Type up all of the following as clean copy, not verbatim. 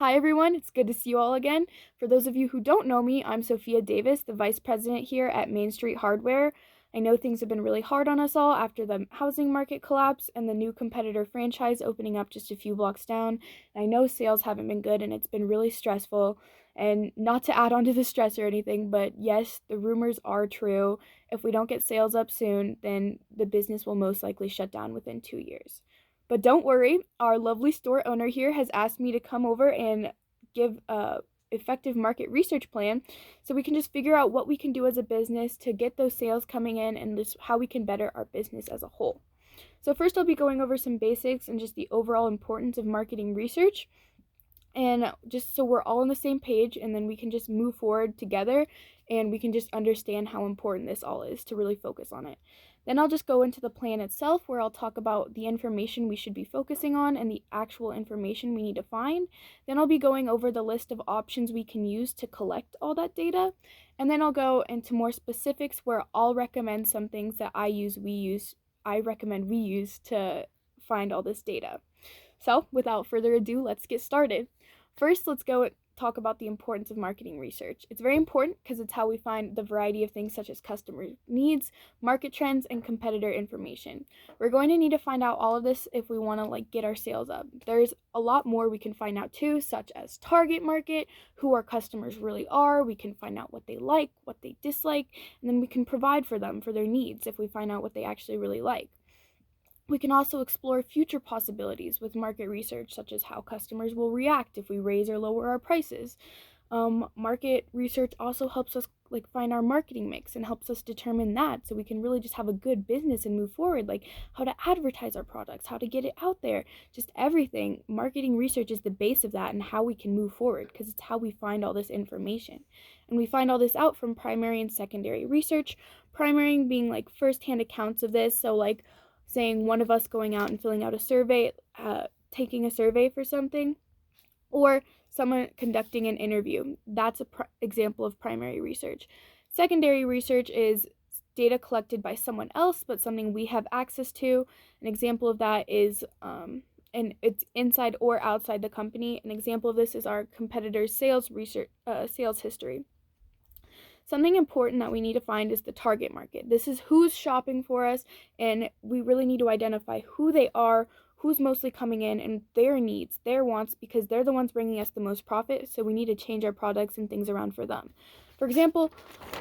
Hi, everyone. It's good to see you all again. For those of you who don't know me, I'm Sophia Davis, the Vice President here at Main Street Hardware. I know things have been really hard on us all after the housing market collapse and the new competitor franchise opening up just a few blocks down. I know sales haven't been good and it's been really stressful. And not to add on to the stress or anything, but yes, the rumors are true. If we don't get sales up soon, then the business will most likely shut down within 2 years. But don't worry, our lovely store owner here has asked me to come over and give a effective market research plan so we can just figure out what we can do as a business to get those sales coming in and just how we can better our business as a whole. So first I'll be going over some basics and just the overall importance of marketing research, and just so we're all on the same page, and then we can just move forward together and we can just understand how important this all is to really focus on it. Then I'll just go into the plan itself where I'll talk about the information we should be focusing on and the actual information we need to find. Then I'll be going over the list of options we can use to collect all that data. And then I'll go into more specifics where I'll recommend some things that I recommend we use to find all this data. So, without further ado, let's get started. First, let's go talk about the importance of marketing research. It's very important because it's how we find the variety of things such as customer needs, market trends, and competitor information. We're going to need to find out all of this if we want to get our sales up. There's a lot more we can find out too, such as target market, who our customers really are. We can find out what they like, what they dislike, and then we can provide for them for their needs if we find out what they actually really like. We can also explore future possibilities with market research, such as how customers will react if we raise or lower our prices. Market research also helps us find our marketing mix and helps us determine that, so we can really just have a good business and move forward, like how to advertise our products, how to get it out there, just everything. Marketing research is the base of that and how we can move forward, because it's how we find all this information. And we find all this out from primary and secondary research. Primary being first-hand accounts of this, so saying one of us going out and filling out a survey, taking a survey for something, or someone conducting an interview. That's an example of primary research. Secondary research is data collected by someone else, but something we have access to. An example of that is, and it's inside or outside the company. An example of this is our competitors' sales history. Something important that we need to find is the target market. This is who's shopping for us, and we really need to identify who they are, who's mostly coming in, and their needs, their wants, because they're the ones bringing us the most profit, so we need to change our products and things around for them. For example,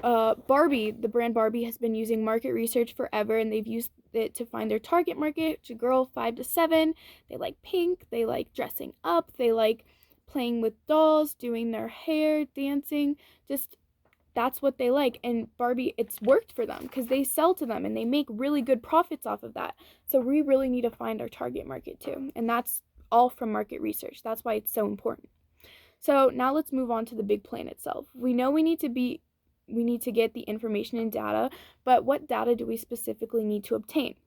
Barbie, the brand Barbie, has been using market research forever, and they've used it to find their target market, which is a girl 5 to 7. They like pink, they like dressing up, they like playing with dolls, doing their hair, dancing, just that's what they like. And Barbie, it's worked for them because they sell to them and they make really good profits off of that. So we really need to find our target market too. And that's all from market research. That's why it's so important. So now let's move on to the big plan itself. We know we need to get the information and data, but what data do we specifically need to obtain?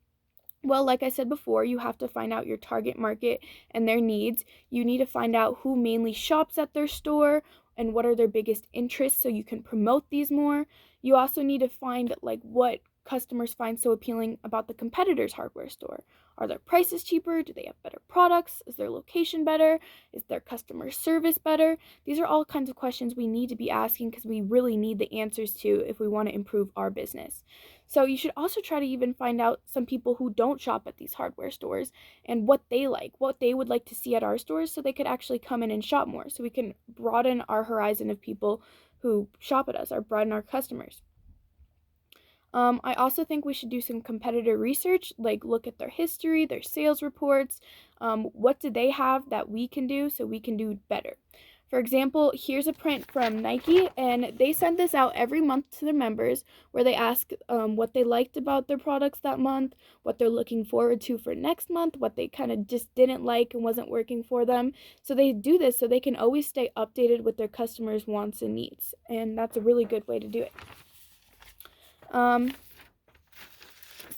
Well, like I said before, you have to find out your target market and their needs. You need to find out who mainly shops at their store and what are their biggest interests so you can promote these more. You also need to find what customers find so appealing about the competitor's hardware store. Are their prices cheaper? Do they have better products? Is their location better? Is their customer service better? These are all kinds of questions we need to be asking because we really need the answers to if we want to improve our business. So you should also try to even find out some people who don't shop at these hardware stores and what they like, what they would like to see at our stores so they could actually come in and shop more. So we can broaden our horizon of people who shop at us, or broaden our customers. I also think we should do some competitor research, like look at their history, their sales reports. What do they have that we can do so we can do better? For example, here's a print from Nike, and they send this out every month to their members where they ask what they liked about their products that month, what they're looking forward to for next month, what they kind of just didn't like and wasn't working for them. So they do this so they can always stay updated with their customers' wants and needs, and that's a really good way to do it.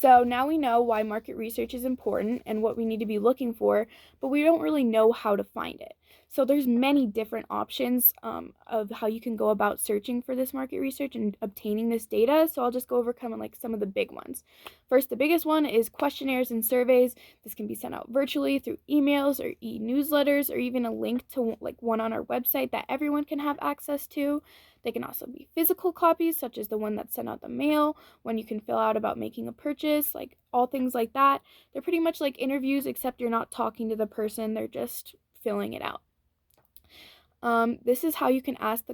So now we know why market research is important and what we need to be looking for, but we don't really know how to find it. So there's many different options of how you can go about searching for this market research and obtaining this data. So I'll just go over kind of like some of the big ones. First, the biggest one is questionnaires and surveys. This can be sent out virtually through emails or e-newsletters, or even a link to like one on our website that everyone can have access to. They can also be physical copies, such as the one that's sent out the mail, one you can fill out about making a purchase, like all things like that. They're pretty much like interviews, except you're not talking to the person, they're just filling it out. This is how you can ask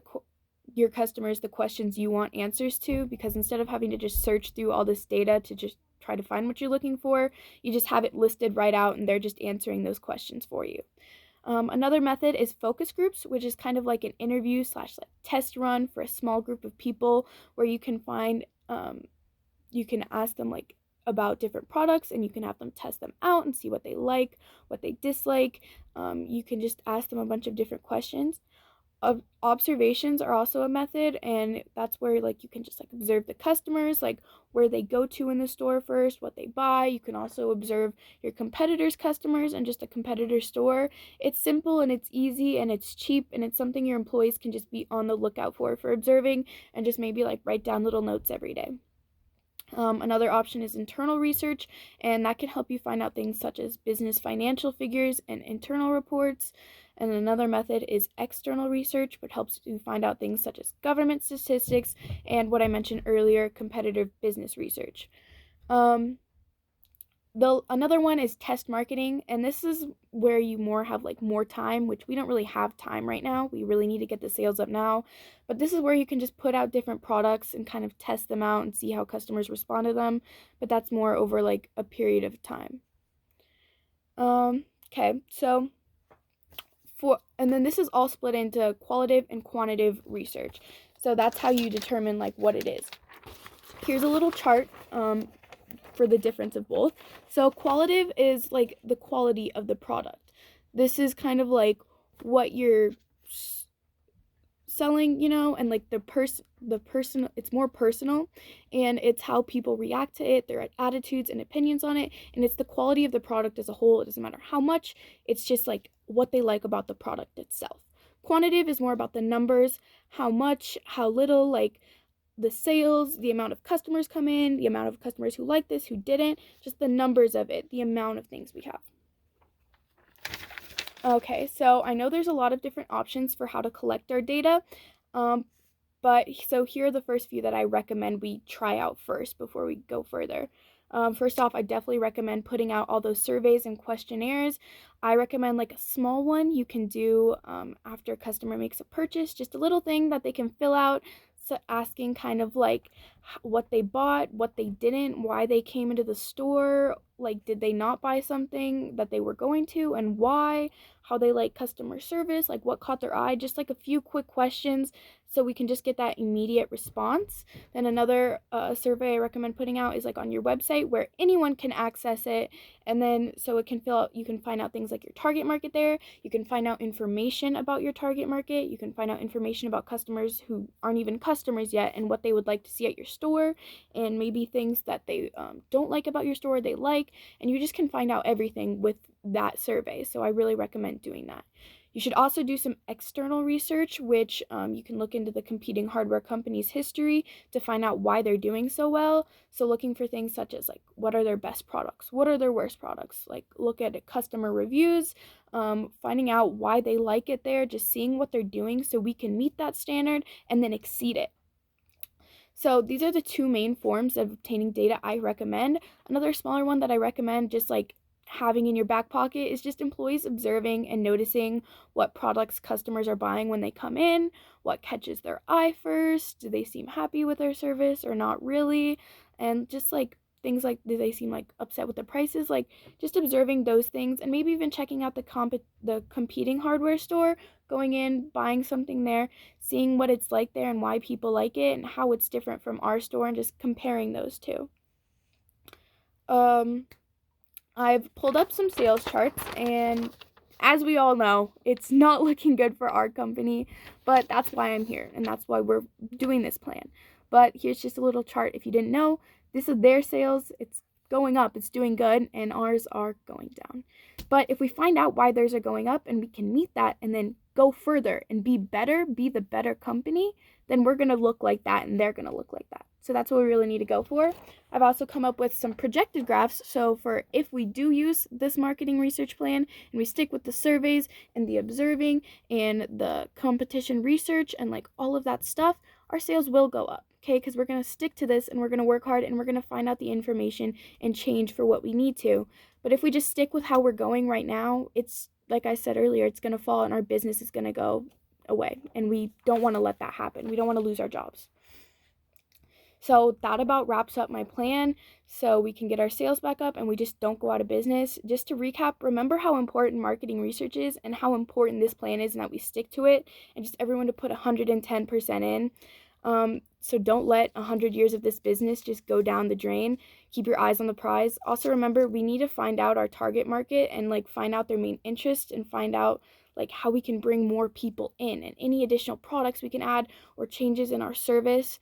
your customers the questions you want answers to, because instead of having to just search through all this data to just try to find what you're looking for, you just have it listed right out and they're just answering those questions for you. Another method is focus groups, which is kind of like an interview / like test run for a small group of people, where you can find, you can ask them like about different products and you can have them test them out and see what they like, what they dislike. You can just ask them a bunch of different questions. Observations are also a method, and that's where like you can just like observe the customers, like where they go to in the store first, what they buy. You can also observe your competitors' customers and just a competitor store. It's simple and it's easy and it's cheap, and it's something your employees can just be on the lookout for observing, and just maybe like write down little notes every day. Another option is internal research, and that can help you find out things such as business financial figures and internal reports. And another method is external research, which helps you find out things such as government statistics and what I mentioned earlier, competitive business research. Another one is test marketing, and this is where you have more time, which we don't really have time right now. We really need to get the sales up now, but this is where you can just put out different products and kind of test them out and see how customers respond to them, but that's more over like a period of time. Okay, so and then this is all split into qualitative and quantitative research. So that's how you determine like what it is. Here's a little chart for the difference of both. So qualitative is like the quality of the product. This is kind of like what you're selling, and like the person, it's more personal, and it's how people react to it, their attitudes and opinions on it, and it's the quality of the product as a whole. It doesn't matter how much, it's just like what they like about the product itself. Quantitative is more about the numbers, how much, how little, like the sales, the amount of customers come in, the amount of customers who like this, who didn't, just the numbers of it, the amount of things we have. Okay, so I know there's a lot of different options for how to collect our data, but so here are the first few that I recommend we try out first before we go further. First off, I definitely recommend putting out all those surveys and questionnaires. I recommend like a small one you can do after a customer makes a purchase, just a little thing that they can fill out, so asking kind of like what they bought, what they didn't, why they came into the store, like did they not buy something that they were going to and why, how they like customer service, like what caught their eye, just like a few quick questions so we can just get that immediate response. Then another survey I recommend putting out is like on your website where anyone can access it, and then so it can fill out, you can find out things like your target market there, you can find out information about your target market, you can find out information about customers who aren't even customers yet and what they would like to see at your store, and maybe things that they don't like about your store they like, and you just can find out everything with that survey. So I really recommend doing that. You should also do some external research, which you can look into the competing hardware companies' history to find out why they're doing so well. So looking for things such as like what are their best products, what are their worst products, like look at customer reviews, finding out why they like it there, just seeing what they're doing so we can meet that standard and then exceed it. So these are the two main forms of obtaining data I recommend. Another smaller one that I recommend just like having in your back pocket is just employees observing and noticing what products customers are buying when they come in, what catches their eye first, do they seem happy with their service or not really, and just like things like do they seem like upset with the prices, like just observing those things, and maybe even checking out the competing hardware store, going in, buying something there, seeing what it's like there and why people like it and how it's different from our store, and just comparing those two. I've pulled up some sales charts, and as we all know, it's not looking good for our company, but that's why I'm here, and that's why we're doing this plan. But here's just a little chart if you didn't know. This is their sales. It's going up, it's doing good, and ours are going down. But if we find out why theirs are going up and we can meet that and then go further and be better, be the better company, then we're going to look like that and they're going to look like that. So that's what we really need to go for. I've also come up with some projected graphs. So for if we do use this marketing research plan and we stick with the surveys and the observing and the competition research and like all of that stuff, our sales will go up. Okay, because we're going to stick to this and we're going to work hard and we're going to find out the information and change for what we need to. But if we just stick with how we're going right now, it's like I said earlier, it's going to fall and our business is going to go away. And we don't want to let that happen. We don't want to lose our jobs. So that about wraps up my plan so we can get our sales back up and we just don't go out of business. Just to recap, remember how important marketing research is and how important this plan is and that we stick to it and just everyone to put 110% in. So don't let 100 years of this business just go down the drain. Keep your eyes on the prize. Also remember, we need to find out our target market and like find out their main interest and find out like how we can bring more people in and any additional products we can add or changes in our service.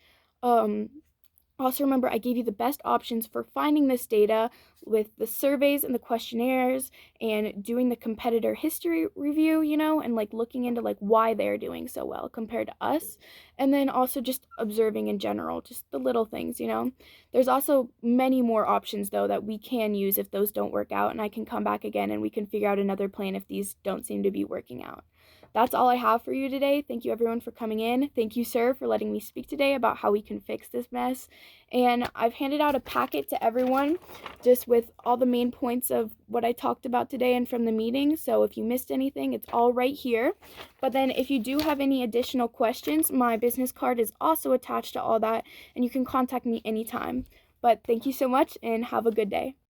Also remember, I gave you the best options for finding this data with the surveys and the questionnaires and doing the competitor history review, and like looking into like why they're doing so well compared to us. And then also just observing in general, just the little things, There's also many more options though that we can use if those don't work out, and I can come back again and we can figure out another plan if these don't seem to be working out. That's all I have for you today. Thank you everyone for coming in. Thank you, sir, for letting me speak today about how we can fix this mess. And I've handed out a packet to everyone just with all the main points of what I talked about today and from the meeting. So if you missed anything, it's all right here. But then if you do have any additional questions, my business card is also attached to all that and you can contact me anytime. But thank you so much and have a good day.